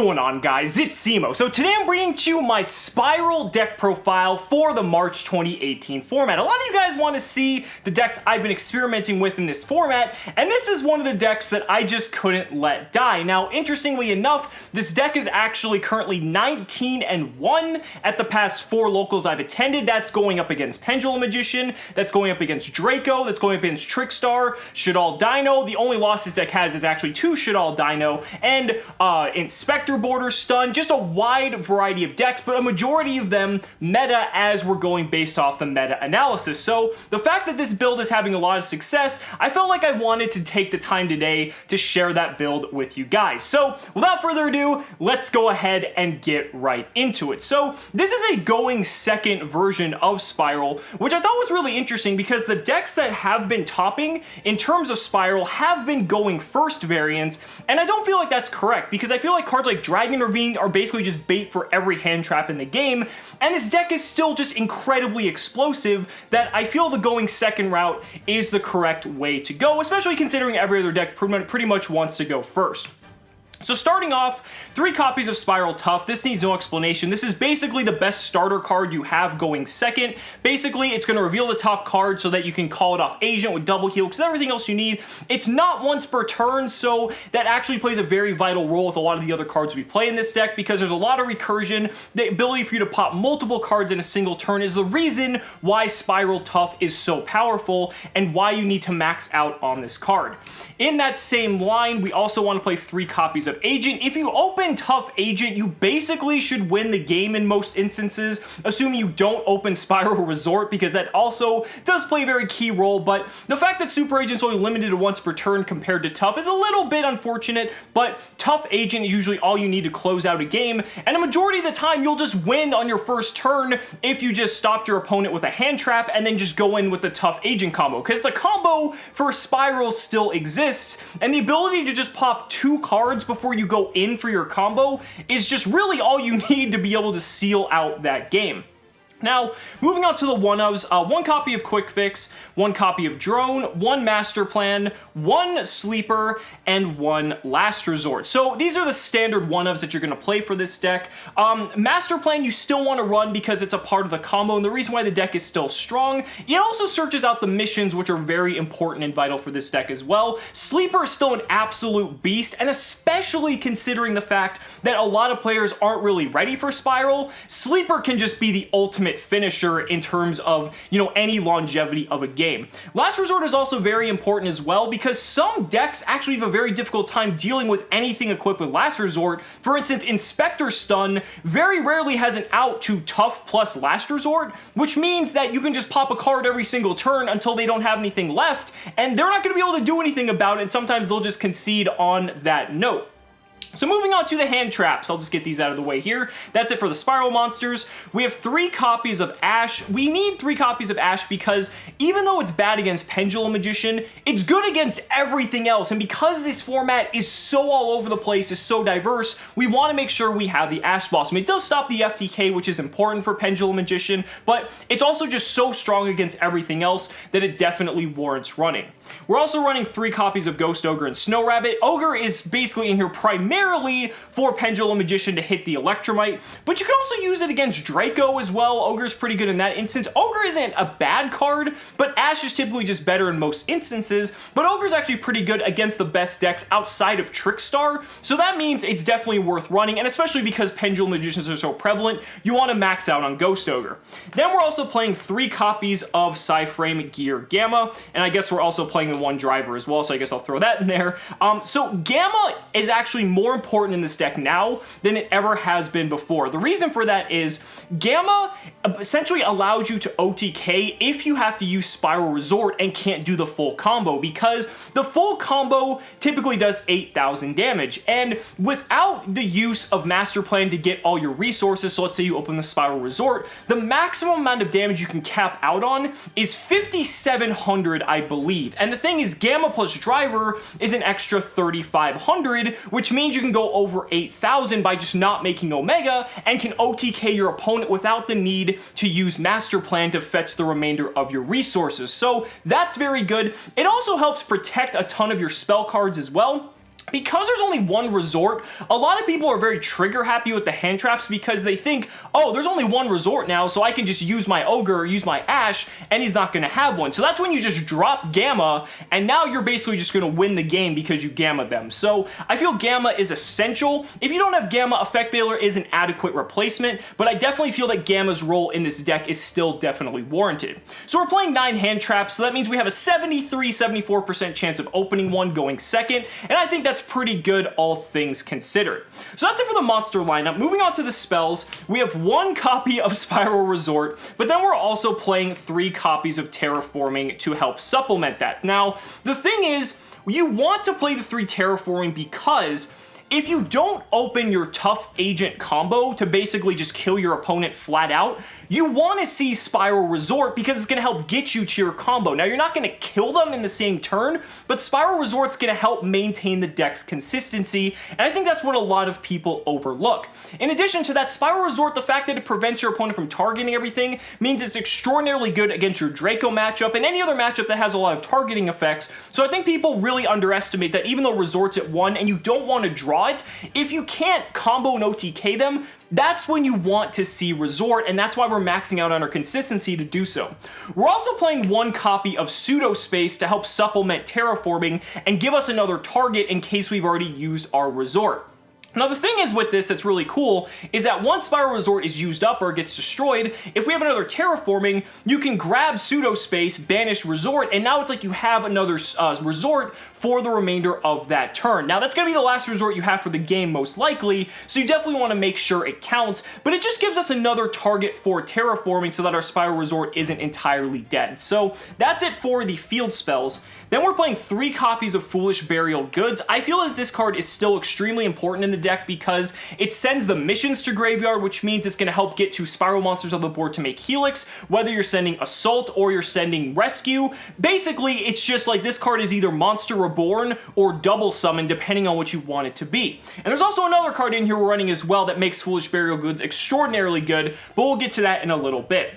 going on, guys? It's Cimo. So today I'm bringing to you my Spiral deck profile for the March 2018 format. A lot of you guys want to see the decks I've been experimenting with in this format, and this is one of the decks that I just couldn't let die. Now, interestingly enough, this deck is actually currently 19-1 at the past 4 locals I've attended. That's going up against Pendulum Magician, that's going up against Draco, that's going up against Trickstar, Shaddoll Dino. The only loss this deck has is actually 2 Shaddoll Dino, and Inspector Border Stun, just a wide variety of decks, but a majority of them meta as we're going based off the meta analysis. So the fact that this build is having a lot of success, I felt like I wanted to take the time today to share that build with you guys. So without further ado, let's go ahead and get right into it. So this is a going second version of Spiral, which I thought was really interesting because the decks that have been topping in terms of Spiral have been going first variants, and I don't feel like that's correct because I feel like cards like Dragon Ravine are basically just bait for every hand trap in the game, and this deck is still just incredibly explosive that I feel the going second route is the correct way to go, especially considering every other deck pretty much wants to go first. So starting off, 3 copies of Spiral Tough. This needs no explanation. This is basically the best starter card you have going second. Basically, it's going to reveal the top card so that you can call it off Agent with double heal, because everything else you need. It's not once per turn, so that actually plays a very vital role with a lot of the other cards we play in this deck, because there's a lot of recursion. The ability for you to pop multiple cards in a single turn is the reason why Spiral Tough is so powerful and why you need to max out on this card. In that same line, we also want to play 3 copies of Agent. If you open Tough Agent, you basically should win the game in most instances, assuming you don't open Spiral Resort, because that also does play a very key role, but the fact that Super Agent's only limited to once per turn compared to Tough is a little bit unfortunate, but Tough Agent is usually all you need to close out a game, and a majority of the time you'll just win on your first turn if you just stopped your opponent with a hand trap and then just go in with the Tough Agent combo, because the combo for Spiral still exists, and the ability to just pop 2 cards before you go in for your combo is just really all you need to be able to seal out that game. Now, moving on to the one-ofs, 1 copy of Quick Fix, 1 copy of Drone, 1 Master Plan, 1 Sleeper, and 1 Last Resort. So these are the standard one-ofs that you're going to play for this deck. Master Plan you still want to run because it's a part of the combo, and the reason why the deck is still strong. It also searches out the missions, which are very important and vital for this deck as well. Sleeper is still an absolute beast, and especially considering the fact that a lot of players aren't really ready for Spiral, Sleeper can just be the ultimate finisher in terms of, any longevity of a game. Last Resort is also very important as well because some decks actually have a very difficult time dealing with anything equipped with Last Resort. For instance, Inspector Stun very rarely has an out to Tough plus Last Resort, which means that you can just pop a card every single turn until they don't have anything left, and they're not going to be able to do anything about it, and sometimes they'll just concede on that note. So moving on to the hand traps, I'll just get these out of the way here. That's it for the Spiral monsters. We have 3 copies of Ash. We need 3 copies of Ash because even though it's bad against Pendulum Magician, it's good against everything else. And because this format is so all over the place, is so diverse, we want to make sure we have the Ash Blossom. It does stop the FTK, which is important for Pendulum Magician, but it's also just so strong against everything else that it definitely warrants running. We're also running 3 copies of Ghost Ogre and Snow Rabbit. Ogre is basically in here primarily for Pendulum Magician to hit the Electromite, but you can also use it against Draco as well. Ogre's pretty good in that instance. Ogre isn't a bad card, but Ash is typically just better in most instances, but Ogre's actually pretty good against the best decks outside of Trickstar, so that means it's definitely worth running, and especially because Pendulum Magicians are so prevalent, you want to max out on Ghost Ogre. Then we're also playing 3 copies of Psyframe Gear Gamma, and I guess we're also playing the 1 driver as well, so I guess I'll throw that in there. So Gamma is actually more important in this deck now than it ever has been before. The reason for that is Gamma essentially allows you to OTK if you have to use Spiral Resort and can't do the full combo, because the full combo typically does 8,000 damage, and without the use of Master Plan to get all your resources, so let's say you open the Spiral Resort, the maximum amount of damage you can cap out on is 5,700, I believe. And the thing is, Gamma plus Driver is an extra 3,500, which means you can go over 8,000 by just not making Omega, and can OTK your opponent without the need to use Master Plan to fetch the remainder of your resources. So that's very good. It also helps protect a ton of your spell cards as well. because there's only one resort, a lot of people are very trigger happy with the hand traps because they think, oh, there's only one resort now, so I can just use my Ogre or use my Ashe, and he's not going to have one. So that's when you just drop Gamma, and now you're basically just going to win the game because you Gamma them. So I feel Gamma is essential. If you don't have Gamma, Effect Veiler is an adequate replacement, but I definitely feel that Gamma's role in this deck is still definitely warranted. So we're playing 9 hand traps, so that means we have a 73-74% chance of opening one going second, and I think that's pretty good, all things considered. So that's it for the monster lineup. Moving on to the spells, we have 1 copy of Spiral Resort, but then we're also playing 3 copies of Terraforming to help supplement that. Now, the thing is, you want to play the 3 Terraforming because if you don't open your tough agent combo to basically just kill your opponent flat out, you want to see Spiral Resort because it's going to help get you to your combo. Now, you're not going to kill them in the same turn, but Spiral Resort's going to help maintain the deck's consistency, and I think that's what a lot of people overlook. In addition to that, Spiral Resort, the fact that it prevents your opponent from targeting everything, means it's extraordinarily good against your Draco matchup and any other matchup that has a lot of targeting effects, so I think people really underestimate that even though Resort's at 1 and you don't want to draw it, if you can't combo and OTK them, that's when you want to see Resort, and that's why we're maxing out on our consistency to do so. We're also playing 1 copy of Pseudo Space to help supplement Terraforming and give us another target in case we've already used our Resort. Now, the thing is with this that's really cool is that once Spiral Resort is used up or gets destroyed, if we have another Terraforming, you can grab Pseudo Space, banish Resort, and now it's like you have another Resort for the remainder of that turn. Now, that's going to be the last Resort you have for the game most likely, so you definitely want to make sure it counts, but it just gives us another target for Terraforming so that our Spiral Resort isn't entirely dead. So that's it for the field spells. Then we're playing 3 copies of Foolish Burial Goods. I feel that this card is still extremely important in the deck because it sends the missions to graveyard, which means it's going to help get 2 spiral monsters on the board to make Helix, whether you're sending Assault or you're sending Rescue. Basically, it's just like this card is either Monster Reborn or Double Summon, depending on what you want it to be. And there's also another card in here we're running as well that makes Foolish Burial Goods extraordinarily good, but we'll get to that in a little bit.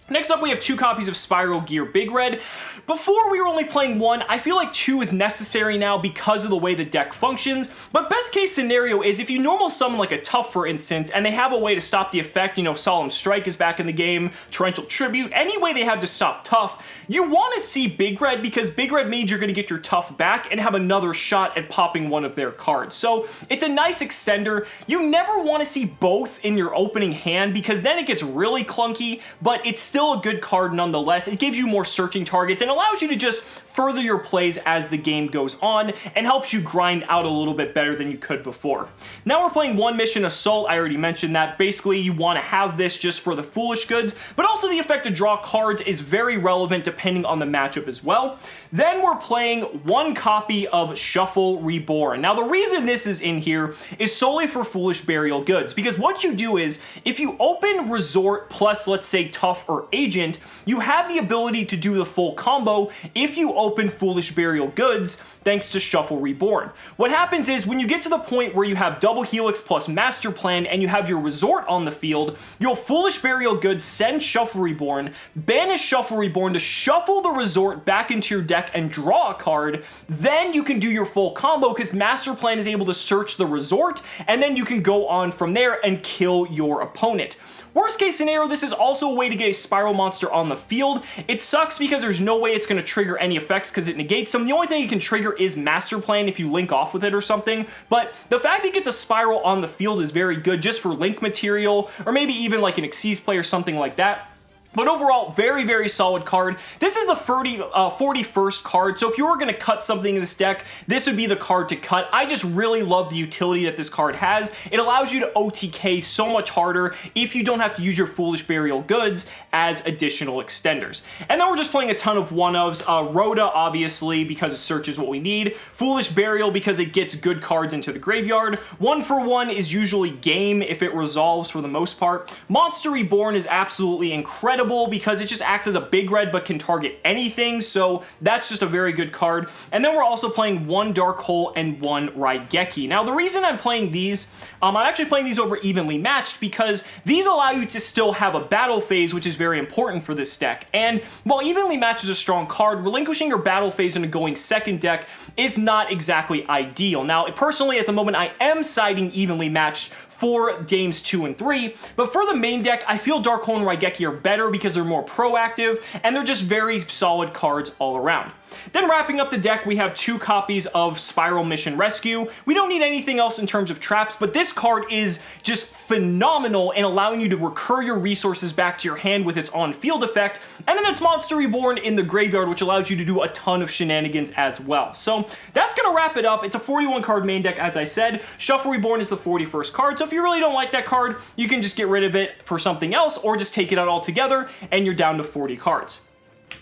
Next up, we have 2 copies of Spiral Gear Big Red. Before, we were only playing 1. I feel like 2 is necessary now because of the way the deck functions, but best case scenario is if you normal summon like a Tough, for instance, and they have a way to stop the effect, you know, Solemn Strike is back in the game, Torrential Tribute, any way they have to stop Tough, you want to see Big Red because Big Red means you're going to get your Tough back and have another shot at popping one of their cards. So it's a nice extender. You never want to see both in your opening hand because then it gets really clunky, but it's still a good card nonetheless. It gives you more searching targets and allows you to just further your plays as the game goes on and helps you grind out a little bit better than you could before. Now we're playing 1 Mission Assault. I already mentioned that. Basically, you want to have this just for the Foolish Goods, but also the effect to draw cards is very relevant depending on the matchup as well. Then we're playing 1 copy of Shuffle Reborn. Now, the reason this is in here is solely for Foolish Burial Goods, because what you do is, if you open Resort plus, let's say, Tough or Agent, you have the ability to do the full combo if you open Foolish Burial Goods thanks to Shuffle Reborn. What happens is when you get to the point where you have Double Helix plus Master Plan and you have your Resort on the field, you'll Foolish Burial Goods, send Shuffle Reborn, banish Shuffle Reborn to shuffle the Resort back into your deck and draw a card. Then you can do your full combo because Master Plan is able to search the Resort, and then you can go on from there and kill your opponent. Worst case scenario, this is also a way to get a Spiral monster on the field. It sucks because there's no way it's going to trigger any effects because it negates them. The only thing it can trigger is Master Plan if you link off with it or something, but the fact that it gets a Spiral on the field is very good just for link material, or maybe even like an Xyz play or something like that. But overall, very, very solid card. This is the 41st card, so if you were going to cut something in this deck, this would be the card to cut. I just really love the utility that this card has. It allows you to OTK so much harder if you don't have to use your Foolish Burial Goods as additional extenders. And then we're just playing a ton of one-ofs. Rhoda, obviously, because it searches what we need. Foolish Burial, because it gets good cards into the graveyard. 1-for-1 is usually game if it resolves for the most part. Monster Reborn is absolutely incredible hittable because it just acts as a big red but can target anything, so that's just a very good card. And then we're also playing 1 Dark Hole and 1 Raigeki. Now, the reason I'm playing these, I'm actually playing these over Evenly Matched because these allow you to still have a battle phase, which is very important for this deck. And while Evenly Matched is a strong card, relinquishing your battle phase into going second deck is not exactly ideal. Now, personally, at the moment, I am siding Evenly Matched for games 2 and 3, but for the main deck, I feel Dark Hole and Raigeki are better because they're more proactive, and they're just very solid cards all around. Then wrapping up the deck, we have 2 copies of Spiral Mission Rescue. We don't need anything else in terms of traps, but this card is just phenomenal in allowing you to recur your resources back to your hand with its on-field effect, and then it's Monster Reborn in the graveyard, which allows you to do a ton of shenanigans as well. So that's going to wrap it up. It's a 41 card main deck, as I said. Shuffle Reborn is the 41st card, so if you really don't like that card, you can just get rid of it for something else, or just take it out altogether, and you're down to 40 cards.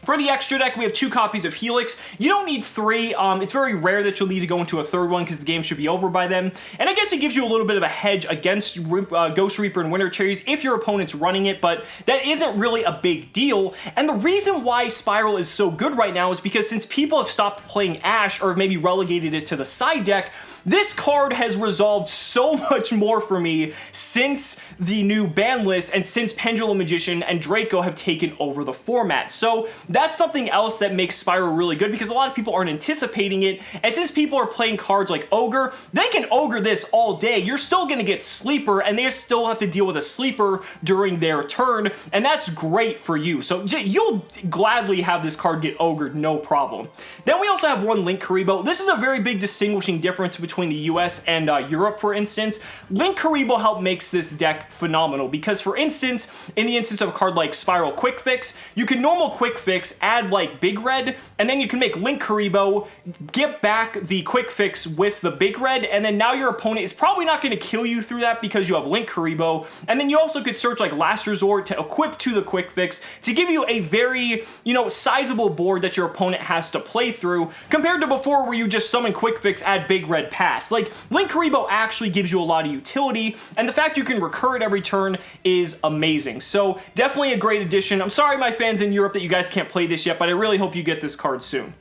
For the extra deck, we have 2 copies of Helix. You don't need 3. It's very rare that you'll need to go into a 3rd one because the game should be over by then. And I guess it gives you a little bit of a hedge against Ghost Reaper and Winter Cherries if your opponent's running it, but that isn't really a big deal. And the reason why Spiral is so good right now is because since people have stopped playing Ash or maybe relegated it to the side deck, this card has resolved so much more for me since the new ban list and since Pendulum Magician and Draco have taken over the format. So that's something else that makes Spiral really good because a lot of people aren't anticipating it, and since people are playing cards like Ogre, they can Ogre this all day. You're still going to get Sleeper, and they still have to deal with a Sleeper during their turn, and that's great for you. So you'll gladly have this card get Ogred, no problem. Then we also have 1 Link Karibo. This is a very big distinguishing difference between the US and Europe, for instance. Link Karibo help makes this deck phenomenal because, for instance, in the instance of a card like Spiral Quick Fix, you can normal Quick Fix, add like Big Red, and then you can make Link Karibo, get back the Quick Fix with the Big Red, and then now your opponent is probably not going to kill you through that because you have Link Karibo, and then you also could search like Last Resort to equip to the Quick Fix to give you a very, sizable board that your opponent has to play through, compared to before where you just summon Quick Fix, add Big Red, pass. Like, Link Karibo actually gives you a lot of utility, and the fact you can recur it every turn is amazing. So definitely a great addition. I'm sorry, my fans in Europe, that you guys can't play this yet, but I really hope you get this card soon.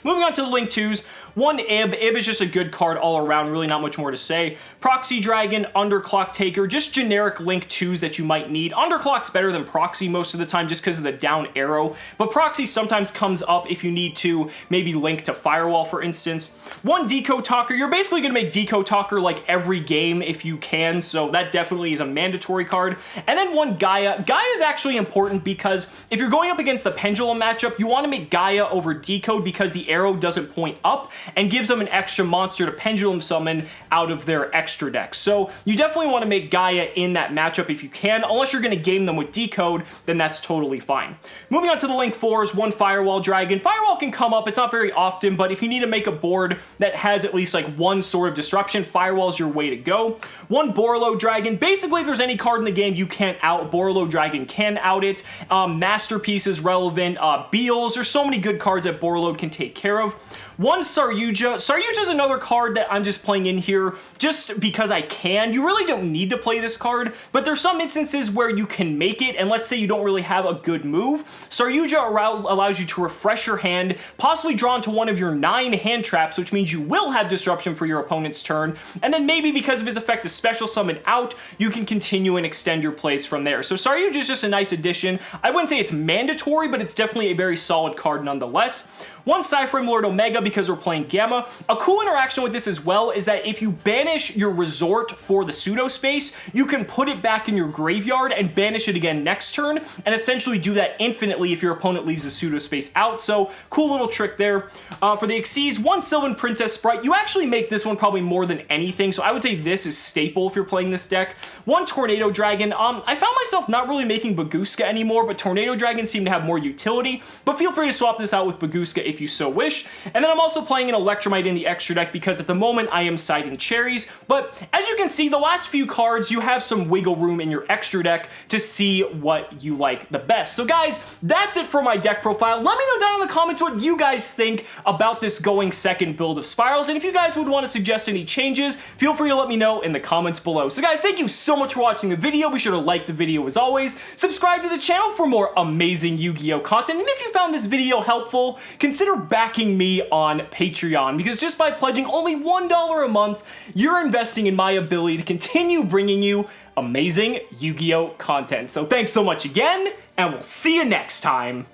Moving on to the Link 2s, 1 Ib. Ib is just a good card all around, really not much more to say. Proxy Dragon, Underclock Taker, just generic Link 2s that you might need. Underclock's better than Proxy most of the time just because of the down arrow, but Proxy sometimes comes up if you need to maybe link to Firewall, for instance. 1 Decode Talker. You're basically going to make Decode Talker like every game if you can, so that definitely is a mandatory card. And then 1 Gaia. Gaia is actually important because if you're going up against the Pendulum matchup, you want to make Gaia over Decode because the arrow doesn't point up and gives them an extra monster to Pendulum summon out of their extra deck. So you definitely want to make Gaia in that matchup if you can. Unless you're going to game them with Decode, then that's totally fine. Moving on to the Link 4s, 1 Firewall Dragon. Firewall can come up, it's not very often, but if you need to make a board that has at least like 1 sort of disruption, Firewall is your way to go. 1 Borlo Dragon. Basically, if there's any card in the game you can't out, Borlo Dragon can out it. Masterpiece is relevant. Beals, there's so many good cards that Borlo can take care of. 1 Saryuja. Saryuja is another card that I'm just playing in here just because I can. You really don't need to play this card, but there's some instances where you can make it, and let's say you don't really have a good move. Saryuja allows you to refresh your hand, possibly draw into one of your 9 hand traps, which means you will have disruption for your opponent's turn, and then maybe because of his effect to special summon out, you can continue and extend your plays from there. So Saryuja is just a nice addition. I wouldn't say it's mandatory, but it's definitely a very solid card nonetheless. 1 Cyframe Lord Omega because we're playing Gamma. A cool interaction with this as well is that if you banish your resort for the pseudo space, you can put it back in your graveyard and banish it again next turn, and essentially do that infinitely if your opponent leaves the pseudo space out. So cool little trick there. For the Xyz, 1 Sylvan Princess Sprite. You actually make this one probably more than anything, so I would say this is staple if you're playing this deck. 1 Tornado Dragon. I found myself not really making Baguska anymore, but Tornado Dragons seem to have more utility, but feel free to swap this out with Baguska if you so wish. wish. And then I'm also playing an Electromite in the extra deck because at the moment I am siding cherries. But as you can see, the last few cards, you have some wiggle room in your extra deck to see what you like the best. So guys, that's it for my deck profile. Let me know down in the comments what you guys think about this going second build of Spirals. And if you guys would want to suggest any changes, feel free to let me know in the comments below. So guys, thank you so much for watching the video. Be sure to like the video as always. Subscribe to the channel for more amazing Yu-Gi-Oh content. And if you found this video helpful, consider backing me on Patreon, because just by pledging only $1 a month, you're investing in my ability to continue bringing you amazing Yu-Gi-Oh content. So thanks so much again, and we'll see you next time.